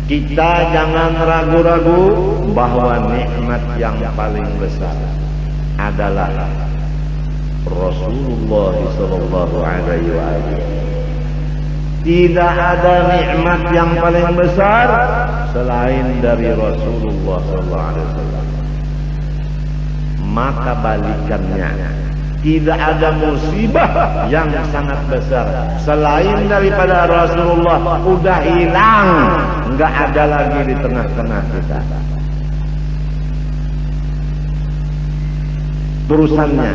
kita jangan ragu-ragu bahwa nikmat yang paling besar adalah Rasulullah sallallahu alaihi wasallam. Tidak ada nikmat yang paling besar selain dari Rasulullah sallallahu alaihi wasallam. Maka balikannya, tidak ada musibah yang sangat besar selain daripada Rasulullah. Udah hilang, nggak ada lagi di tengah-tengah kita. Terusannya,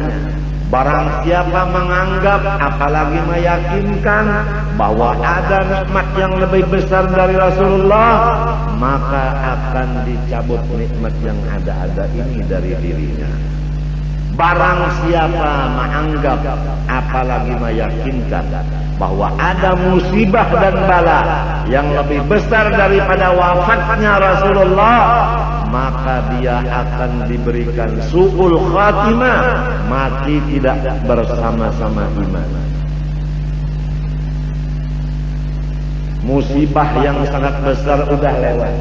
barang siapa menganggap apalagi meyakinkan bahwa ada nikmat yang lebih besar dari Rasulullah, maka akan dicabut nikmat yang ada-ada ini dari dirinya. Barang siapa menganggap apalagi meyakinkan bahwa ada musibah dan bala yang lebih besar daripada wafatnya Rasulullah, maka dia akan diberikan su'ul khatimah, mati tidak bersama-sama iman. Musibah yang sangat besar udah lewat.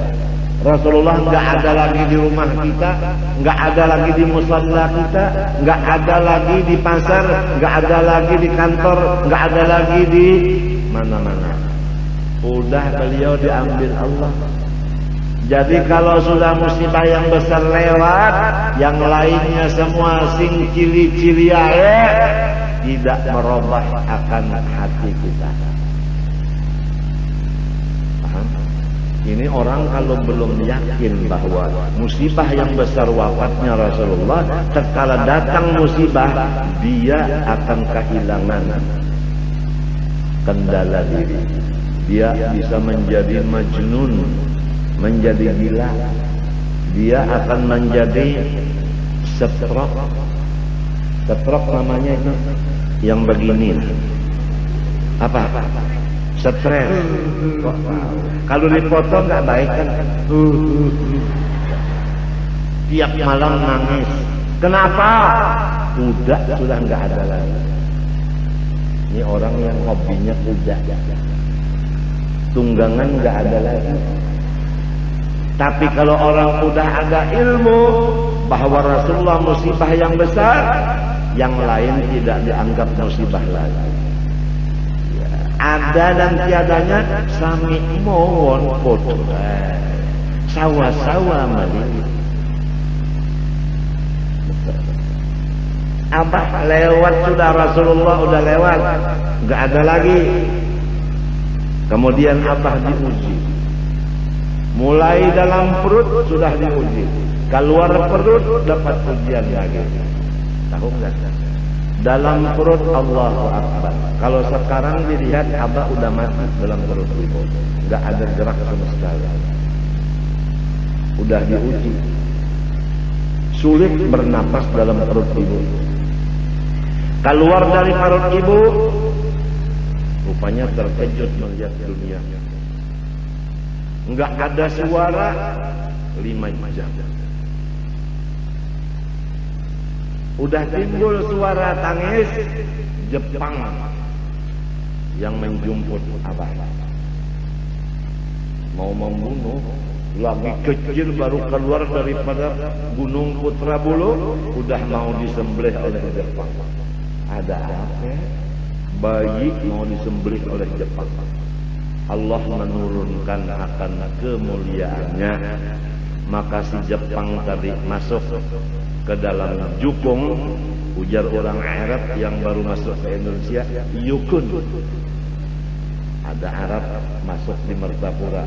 Rasulullah nggak ada lagi di rumah kita, nggak ada lagi di musalla kita, nggak ada lagi di pasar, nggak ada lagi di kantor, nggak ada lagi di mana-mana. Udah beliau diambil Allah. Jadi kalau sudah musibah yang besar lewat, yang lainnya semua sing cili-cili aja tidak merubah akan hati kita. Ini orang kalau belum yakin bahwa musibah yang besar wafatnya Rasulullah, tatkala datang musibah dia akan kehilangan kendala diri. Dia bisa menjadi majnun, menjadi gila. Dia akan menjadi stroke. Stroke namanya itu yang begini. Apa? Stres. Kalau dipotong nggak baik kan? Tiap malam nangis. Kenapa? Sudah nggak ada lagi. Ini orang yang hobinya kuda. Tunggangan nggak ada lagi. Tapi kalau orang udah ada ilmu bahwa Rasulullah musibah yang besar, yang lain tidak dianggap musibah lagi. Ada dan tiadanya sami mawon podo sawa-sawa mali. Abah lewat sudah, Rasulullah udah lewat, nggak ada lagi. Kemudian abah diuji, mulai dalam perut sudah diuji, keluar perut dapat ujian lagi. Tahu nggak? Dalam perut Allahu Akbar. Kalau sekarang dilihat abah udah mati dalam perut ibu, nggak ada gerak sama sekali. Udah diuji, sulit bernapas dalam perut ibu. Keluar dari perut ibu, rupanya terkejut melihat dunia. Nggak ada suara 5 jam. Udah timbul suara tangis Jepang yang menjemput abah. Mau membunuh, lagi kecil baru keluar daripada Gunung Putra Bulu, udah mau disembelih oleh Jepang. Ada apa? Bayi mau disembelih oleh Jepang. Allah menurunkan akan kemuliaannya, maka si Jepang tadi masuk ke dalam jukung, ujar orang Arab yang baru masuk ke Indonesia, yukun. Ada Arab masuk di Mertapura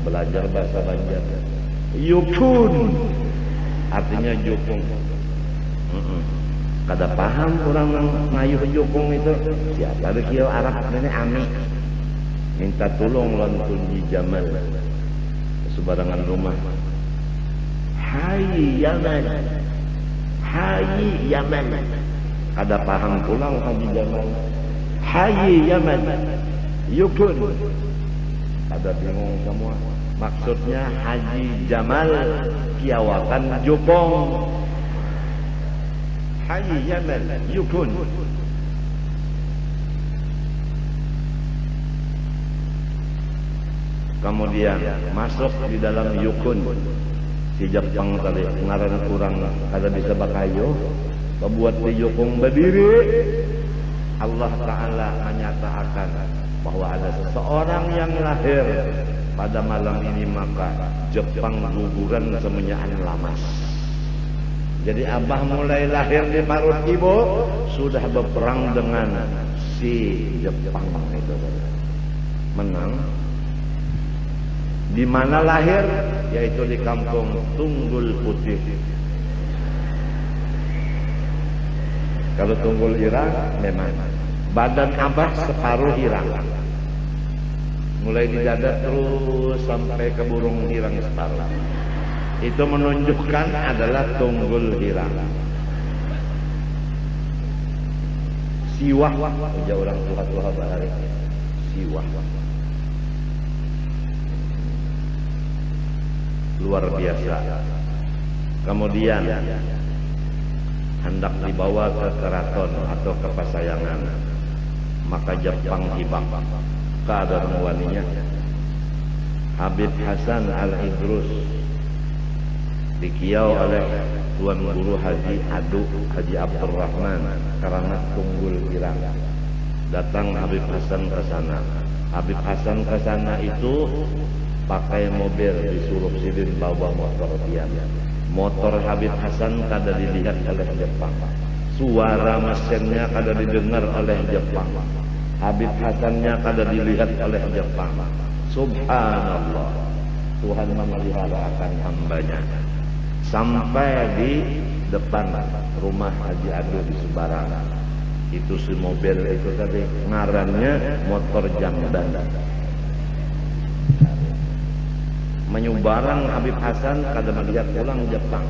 belajar bahasa Banjar. Yukun artinya jukung. Kada paham orang ngayuh jukung itu. Siapa ada kieu Arab ini Ami. Minta tolong lantun di Jamal sebarangan rumah. Hai Yaman, hai Yaman. Ada paham pulang Haji Jamal. Hai Yaman, yukun. Ada bingung semua. Maksudnya Haji Jamal kiawakan jukung. Hai Yaman, yukun. kemudian masuk di dalam yukun si Jepang tadi ngaran kurang kada bisa bakayo membuat di yukung berdiri. Allah Ta'ala menyatakan bahwa ada seseorang yang lahir pada malam ini, maka Jepang guguran semuanya lamas. Jadi abah mulai lahir di parut ibu sudah berperang dengan si Jepang itu, menang. Di mana lahir? Yaitu di kampung Tunggul Putih. Kalau Tunggul Irang memang badan abah separuh hirang, mulai di dada terus sampai ke burung hirang separuh. Itu menunjukkan adalah Tunggul Hirang. Siwah, ya orang tua bahari. Siwah. Luar biasa. Kemudian hendak dibawa ke keraton atau ke pasayangan, maka Jepang hibak keadaan waninya. Habib Hasan Al-Idrus dikiau oleh Tuan Guru Haji Adu Haji Abdurrahman karena Tunggul Irang. Datang Habib Hasan ke sana. Habib Hasan ke sana itu pakai mobil, disuruh silin bawa motor pian. Motor Habib Hasan kada dilihat oleh Jepang, suara mesinnya kada didengar oleh Jepang, Habib Hasannya kada dilihat oleh Jepang. Subhanallah, Tuhan memelihara akan hambanya. Sampai di depan rumah Haji Adu di Sebarang, itu si mobil itu tadi ngarannya motor jamban. Menyubarang Habib Hasan kada melihat pulang Jepang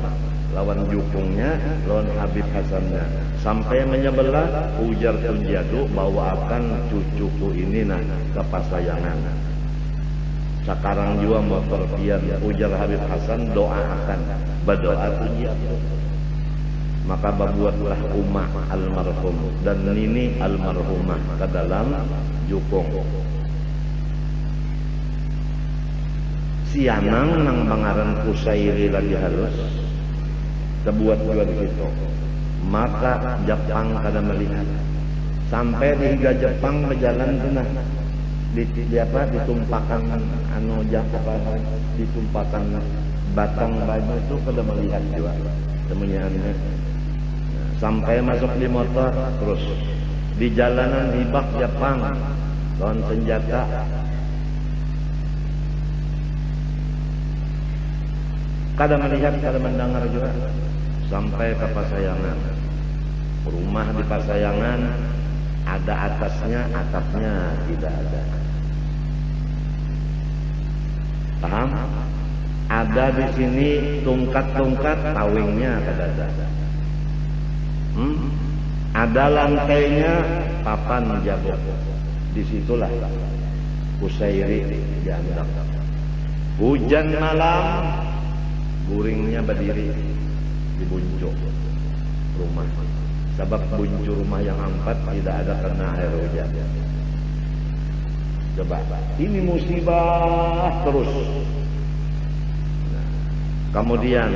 lawan jukungnya, lawan Habib Hasannya, sampai menyebelah ujar Tunjadu bawa akan cucuku ini nah ke pasayangan. Sekarang juga motor pian, ujar Habib Hasan, doa akan berdoa Tunjadu. Maka berbuatlah umah almarhum dan nini almarhumah ke dalam jukung. Sianang nang bangaran Kusairi lagi halus terbuat juga begitu. Maka Jepang kada melihat sampai di higa Jepang berjalan tunah di apa ditumpakan anu Jepang ditumpakan batang baju itu kada melihat juga temenyaannya. Sampai masuk di motor terus di jalanan hibak Jepang lawan senjata. Kada melihat, kada mendengar juga sampai ke pasayangan. Rumah di pasayangan ada atasnya, atapnya tidak ada. Paham? Ada di sini tungkat-tungkat, tawingnya kada ada. Ada lantainya, papan jabok. Disitulah Kusairi dianggap. Hujan malam, guringnya berdiri di buncuk rumah. Sebab buncuk rumah yang empat tidak ada kena air hujan. Coba, ini musibah terus. Kemudian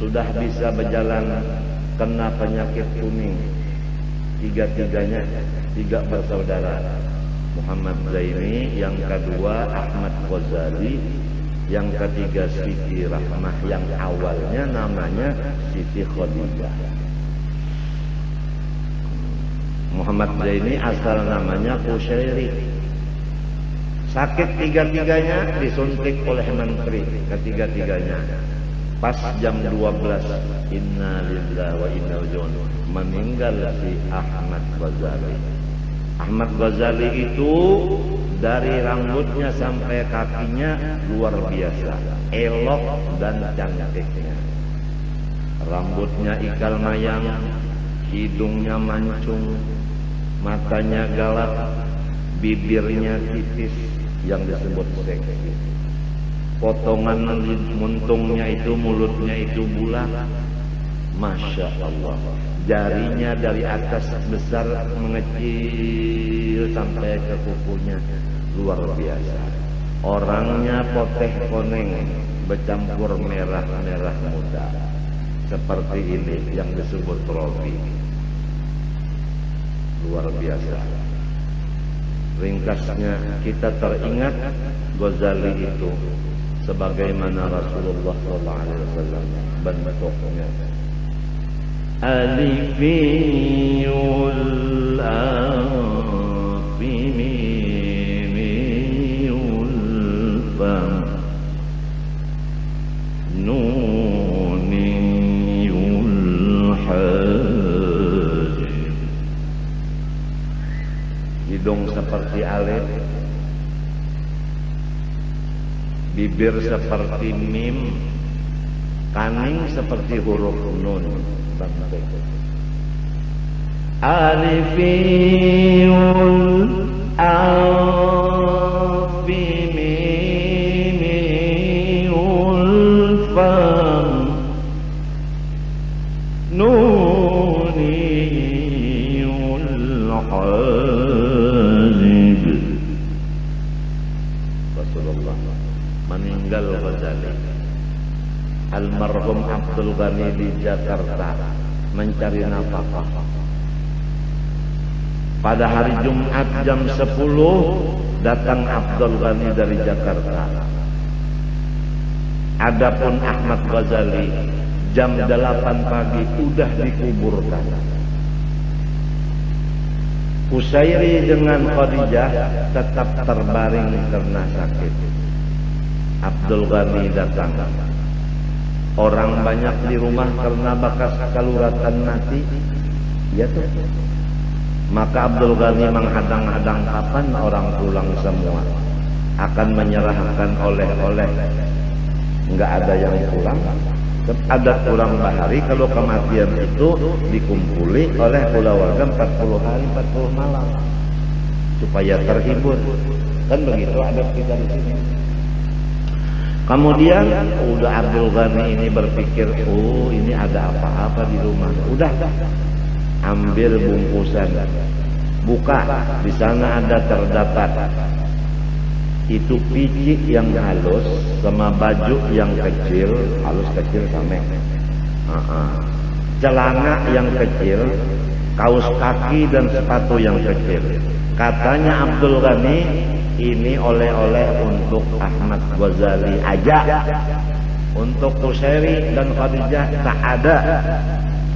sudah bisa berjalan kena penyakit kuning. Tiga-tiganya, tiga bersaudara. Muhammad Zaini, yang kedua Ahmad Ghazali, yang ketiga Siti Rahmah, yang awalnya namanya Siti Khadijah. Muhammad Zaini asal namanya Kusairi. Sakit tiga-tiganya, disuntik oleh menteri ketiga-tiganya. Pas jam 12, inna lillahi wa inna ilaihi raji'un, meninggal si Ahmad Ghazali. Ahmad Ghazali itu dari rambutnya sampai kakinya luar biasa, elok dan cantiknya. Rambutnya ikal mayang, hidungnya mancung, matanya galak, bibirnya tipis yang disebut seksi. Potongan muntungnya itu, mulutnya itu bulat. Masya Allah. Jarinya dari atas besar mengecil sampai ke kukunya, luar biasa. Orangnya poteh koneng, bercampur merah-merah muda. Seperti ini yang disebut trofi. Luar biasa. Ringkasnya kita teringat Ghazali itu sebagaimana Rasulullah SAW bentuknya. Alifiyul afimiyul fam nuniyul hajim. Hidung seperti alif, bibir seperti mim, kaning seperti huruf nun. Alifiyul afimiyul fam nuniyul hajib. Rasulullah meninggal Ghazali. Almarhum Abdul Ghani di Jakarta mencari nafkah. Pada hari Jumat jam 10 datang Abdul Ghani dari Jakarta. Adapun Ahmad Ghazali jam 8 pagi udah dikuburkan. Kusairi dengan Khadijah tetap terbaring karena sakit. Abdul Ghani datang. Orang banyak di rumah karena bakas kaluratan mati. Ya tuh. Maka Abdul Ghani menghadang-hadang kapan orang pulang semua. Akan menyerahkan oleh-oleh. Enggak ada yang pulang. Ada kurang bahari kalau kematian itu dikumpuli oleh keluarga 40 hari 40 malam. Supaya terhibur. Kan begitu ada kita di sini. Kemudian udah Abdul Ghani ini berpikir, oh ini ada apa-apa di rumah. Udah, ambil bungkusan, buka, di sana ada terdapat itu pici yang halus sama baju yang kecil, halus kecil sama, celana yang kecil, kaos kaki dan sepatu yang kecil. Katanya Abdul Ghani, ini oleh-oleh untuk Ahmad Ghazali aja. Untuk Kusairi dan Khadijah tak ada,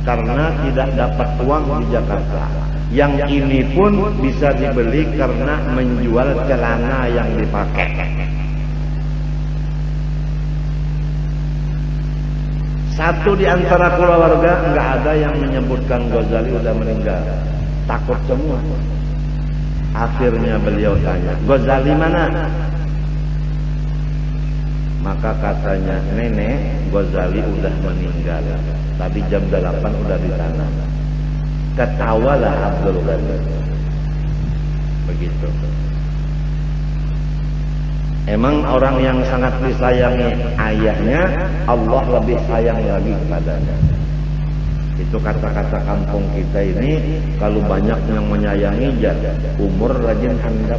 karena tidak dapat uang di Jakarta. Yang ini pun bisa dibeli karena menjual celana yang dipakai. Satu di antara keluarga nggak ada yang menyebutkan Ghazali udah meninggal. Takut semua. Akhirnya beliau tanya, Ghazali mana? Maka katanya, nenek, Ghazali udah meninggal. Tadi jam 8 udah di sana. Ketawalah Abdul Ghani. Begitu. Emang orang yang sangat disayangi ayahnya, Allah lebih sayang lagi kepadanya. Itu kata-kata kampung kita ini, kalau banyak yang menyayangi, umur rajin handap.